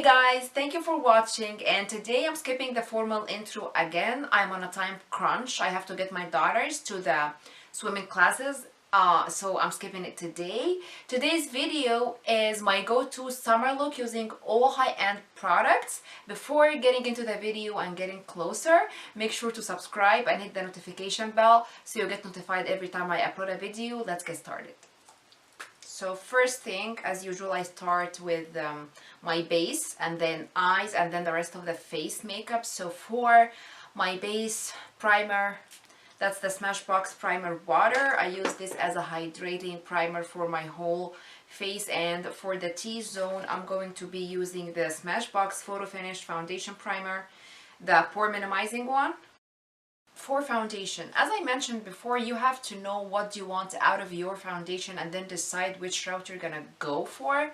guys, thank you for watching, and today I'm skipping the formal intro again. I'm on a time crunch. I have to get my daughters to the swimming classes, so I'm skipping it today. Today's video is my go-to summer look using all high-end products. Before getting into the video and getting closer, make sure to subscribe and hit the notification bell so you get notified every time I upload a video. Let's get started. So first thing, as usual, I start with my base and then eyes and then the rest of the face makeup. So for my base primer, that's the Smashbox Primer Water. I use this as a hydrating primer for my whole face, and for the T-zone, I'm going to be using the Smashbox Photo Finish Foundation Primer, the pore minimizing one. For foundation, as I mentioned before, you have to know what you want out of your foundation and then decide which route you're gonna go for.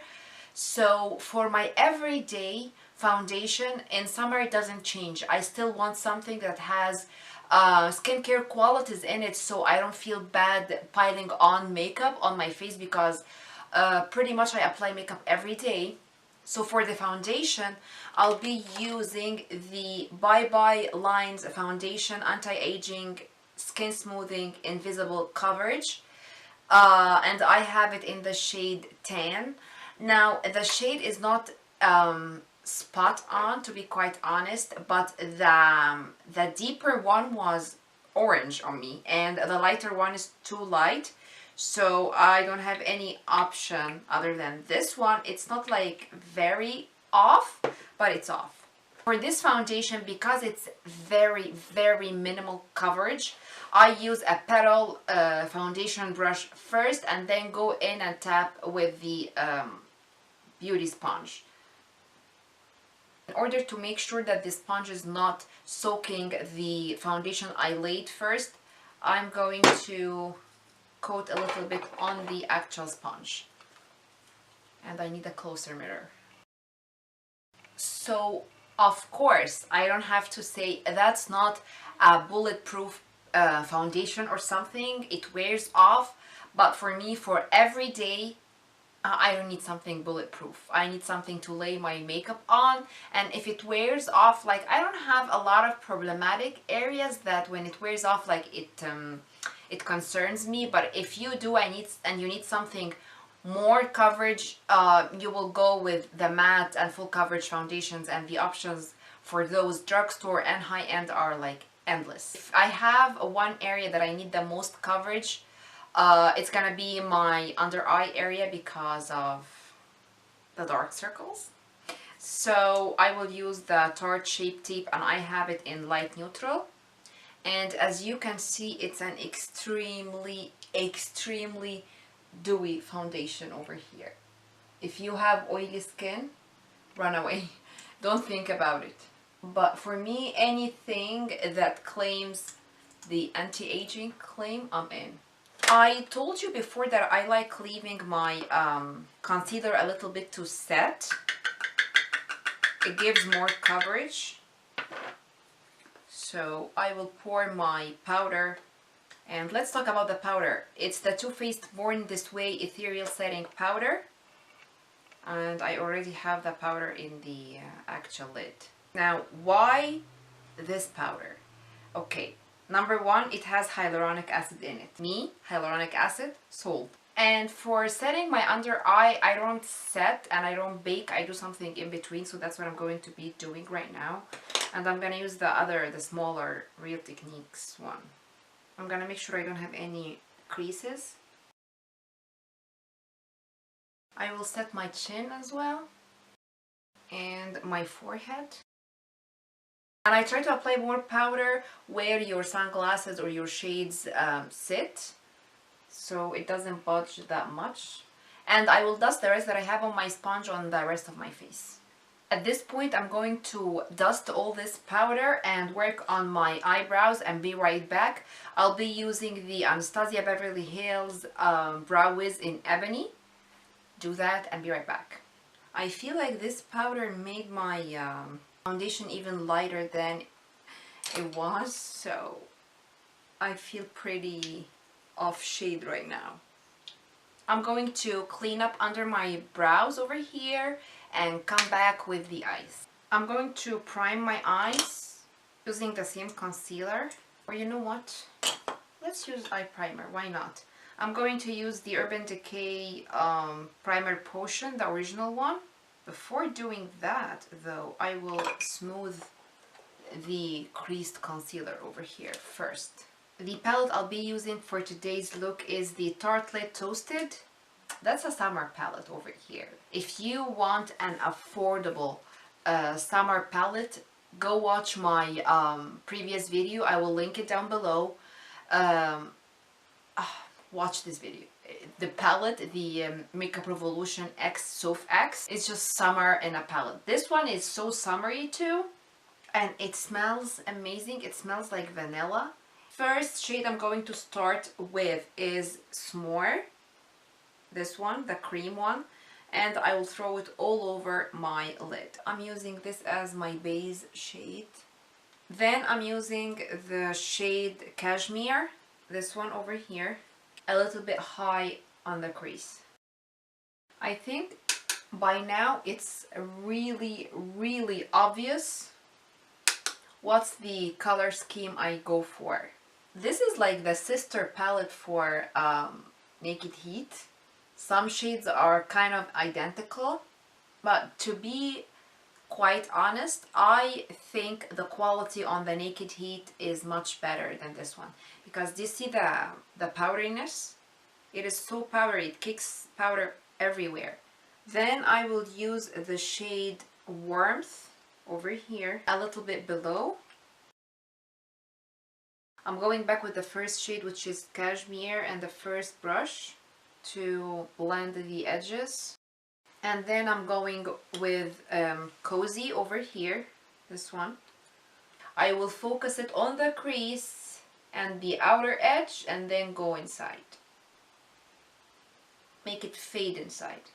So for my everyday foundation, in summer it doesn't change. I still want something that has skincare qualities in it, so I don't feel bad piling on makeup on my face, because pretty much I apply makeup every day. So for the foundation, I'll be using the Bye Bye Lines Foundation Anti-Aging Skin Smoothing Invisible Coverage. And I have it in the shade Tan. Now, the shade is not spot on, to be quite honest, but the deeper one was orange on me, and the lighter one is too light. So I don't have any option other than this one. It's not like very off, but it's off. For this foundation, because it's very minimal coverage, I use a petal foundation brush first and then go in and tap with the beauty sponge. In order to make sure that the sponge is not soaking the foundation I laid first, I'm going to coat a little bit on the actual sponge, and I need a closer mirror. So of course I don't have to say that's not a bulletproof foundation or something, it wears off, but for me, for every day, I don't need something bulletproof. I need something to lay my makeup on, and if it wears off, like, I don't have a lot of problematic areas that when it wears off, like, it concerns me. But if you do, you need something more coverage, you will go with the matte and full coverage foundations, and the options for those drugstore and high-end are like endless. If I have one area that I need the most coverage, it's gonna be my under eye area because of the dark circles. So I will use the Tarte Shape Tape, and I have it in light neutral. And as you can see, it's an extremely dewy foundation over here. If you have oily skin, run away. Don't think about it. But for me, anything that claims the anti-aging claim, I'm in. I told you before that I like leaving my concealer a little bit to set. It gives more coverage. So I will pour my powder, and let's talk about the powder. It's the Too Faced Born This Way Ethereal Setting Powder, and I already have the powder in the actual lid. Now, why this powder? Okay, number one, it has hyaluronic acid in it. Me, hyaluronic acid, sold. And for setting my under eye, I don't set and I don't bake, I do something in between, so that's what I'm going to be doing right now. And I'm gonna use the smaller Real Techniques one. I'm gonna make sure I don't have any creases. I will set my chin as well, and my forehead. And I try to apply more powder where your sunglasses or your shades sit, so it doesn't budge that much. And I will dust the rest that I have on my sponge on the rest of my face. At this point, I'm going to dust all this powder and work on my eyebrows and be right back. I'll be using the Anastasia Beverly Hills Brow Wiz in Ebony. Do that and be right back. I feel like this powder made my foundation even lighter than it was, so I feel pretty off shade right now. I'm going to clean up under my brows over here and come back with the eyes. I'm going to prime my eyes using the same concealer. Or you know what? Let's use eye primer. Why not? I'm going to use the Urban Decay Primer Potion, the original one. Before doing that, though, I will smooth the creased concealer over here first. The palette I'll be using for today's look is the Tartelette Toasted. That's a summer palette over here. If you want an affordable summer palette, go watch my previous video. I will link it down below. Watch this video. The palette, the Makeup Revolution X Soft X, is just summer in a palette. This one is so summery too, and it smells amazing. It smells like vanilla. First shade I'm going to start with is S'more. This one, the cream one, and I will throw it all over my lid. I'm using this as my base shade. Then I'm using the shade Cashmere, this one over here, a little bit high on the crease. I think by now it's really obvious what's the color scheme I go for. This is like the sister palette for Naked Heat. Some shades are kind of identical, but to be quite honest, I think the quality on the Naked Heat is much better than this one, because do you see the powderiness? It is so powdery, it kicks powder everywhere. Then I will use the shade Warmth over here, a little bit below. I'm going back with the first shade, which is Cashmere, and the first brush to blend the edges. And then I'm going with Cozy over here, this one. I will focus it on the crease and the outer edge and then go inside. Make it fade inside.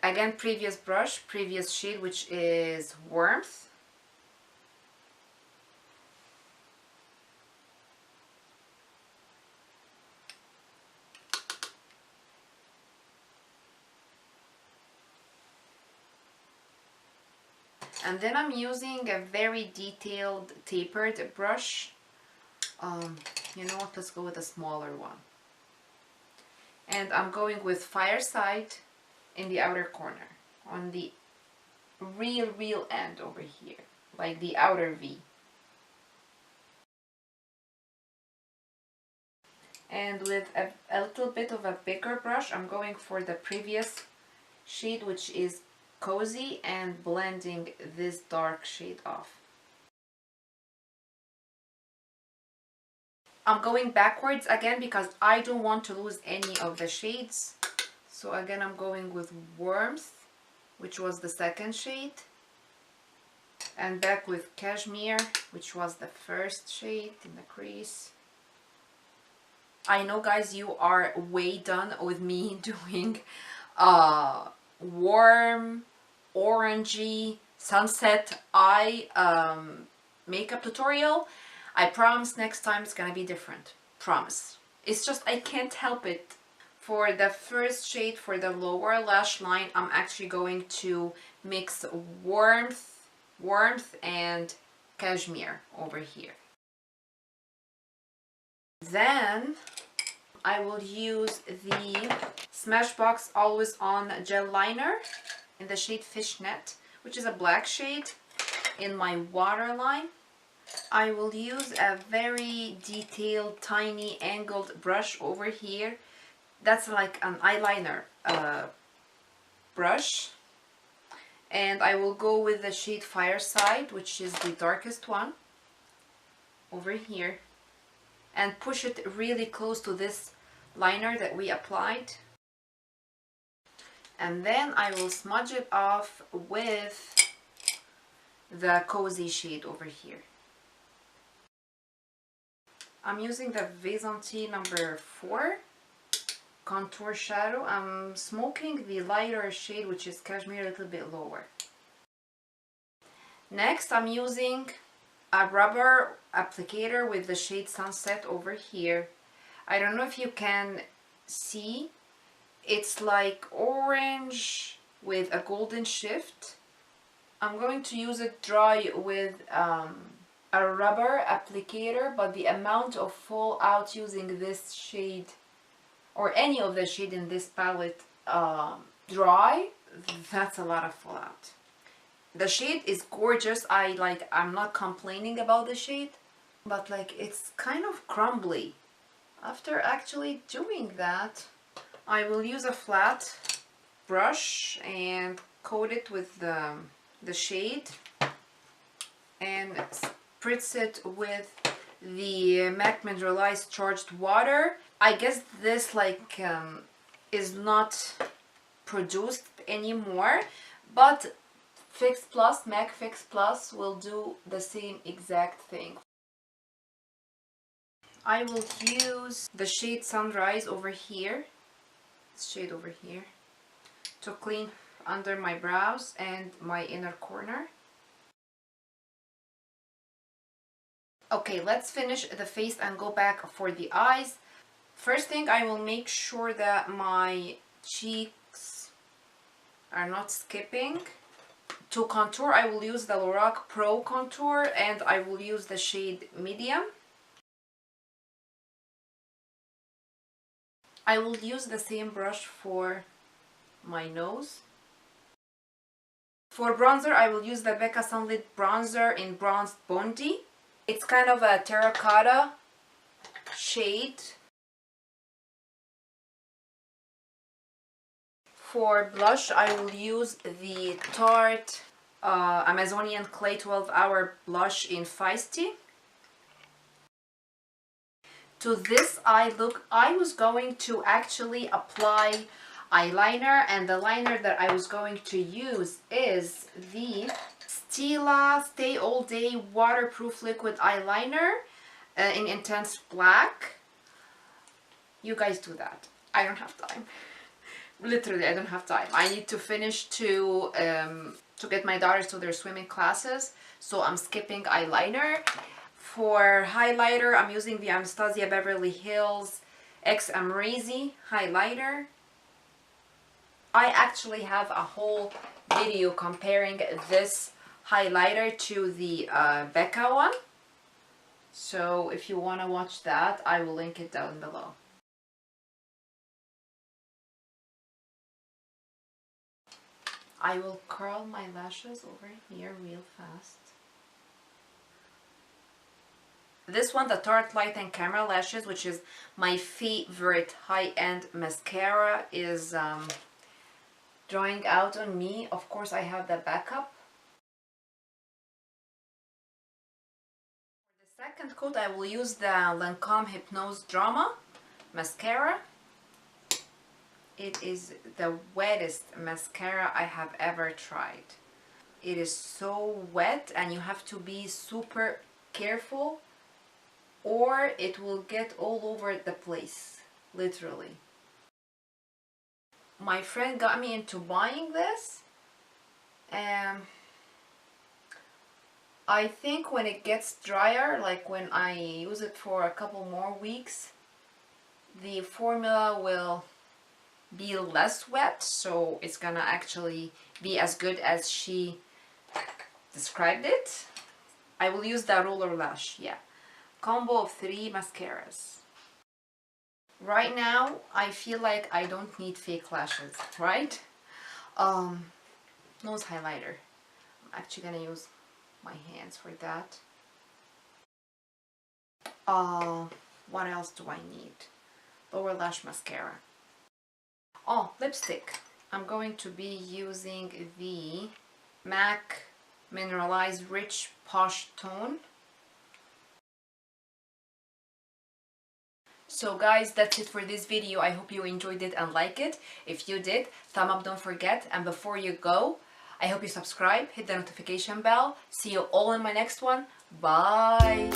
Again, previous brush, previous shade, which is Warmth. And then I'm using a very detailed tapered brush. You know what, let's go with a smaller one. And I'm going with Fireside in the outer corner, on the real end over here, like the outer V. And with a little bit of a bigger brush, I'm going for the previous shade, which is Cozy, and blending this dark shade off. I'm going backwards again because I don't want to lose any of the shades. So again, I'm going with Warmth, which was the second shade, and back with Cashmere, which was the first shade in the crease. I know, guys, you are way done with me doing warm, orangey, sunset eye makeup tutorial. I promise next time it's gonna be different. Promise. It's just I can't help it. For the first shade, for the lower lash line, I'm actually going to mix warmth and Cashmere over here. Then I will use the Smashbox Always On Gel Liner in the shade Fishnet, which is a black shade, in my waterline. I will use a very detailed, tiny, angled brush over here. That's like an eyeliner brush. And I will go with the shade Fireside, which is the darkest one, over here, and push it really close to this liner that we applied. And then I will smudge it off with the Cozy shade over here. I'm using the Vizanti number 4 contour shadow. I'm smoking the lighter shade, which is Cashmere, a little bit lower. Next, I'm using a rubber applicator with the shade Sunset over here. I don't know if you can See, it's like orange with a golden shift. I'm going to use it dry with a rubber applicator, but the amount of fallout using this shade or any of the shade in this palette dry, that's a lot of fallout. The shade is gorgeous. I'm not complaining about the shade, but like it's kind of crumbly. After actually doing that, I will use a flat brush and coat it with the shade and spritz it with the MAC Mineralized Charged Water. I guess this is not produced anymore, but Fix Plus, MAC Fix Plus will do the same exact thing. I will use the shade Sunrise over here, this shade over here, to clean under my brows and my inner corner. Okay, let's finish the face and go back for the eyes. First thing, I will make sure that my cheeks are not skipping. To contour, I will use the Lorac Pro Contour and I will use the shade Medium. I will use the same brush for my nose. For bronzer, I will use the Becca Sunlit Bronzer in Bronzed Bondi. It's kind of a terracotta shade. For blush, I will use the Tarte Amazonian Clay 12-Hour Blush in Feisty. To this eye look, I was going to actually apply eyeliner, and the liner that I was going to use is the Stila Stay All Day Waterproof Liquid Eyeliner in Intense Black. You guys do that. I don't have time. Literally, I don't have time. I need to finish to get my daughters to their swimming classes, so I'm skipping eyeliner. For highlighter, I'm using the Anastasia Beverly Hills X Amazing highlighter. I actually have a whole video comparing this highlighter to the Becca one. So if you want to watch that, I will link it down below. I will curl my lashes over here real fast. This one, the Tarte Light and Camera Lashes, which is my favorite high-end mascara, is drying out on me. Of course, I have the backup. For the second coat, I will use the Lancome Hypnose Drama mascara. It is the wettest mascara I have ever tried. It is so wet and you have to be super careful or it will get all over the place, literally. My friend got me into buying this, and I think when it gets drier, like when I use it for a couple more weeks, the formula will be less wet, so it's gonna actually be as good as she described it. I will use the Roller Lash, yeah. Combo of 3 mascaras. Right now, I feel like I don't need fake lashes, right? Nose highlighter. I'm actually gonna use my hands for that. What else do I need? Lower lash mascara. Oh, lipstick. I'm going to be using the MAC Mineralized Rich Posh Tone. So guys, that's it for this video. I hope you enjoyed it and like it. If you did, thumb up, don't forget. And before you go, I hope you subscribe, hit the notification bell. See you all in my next one. Bye!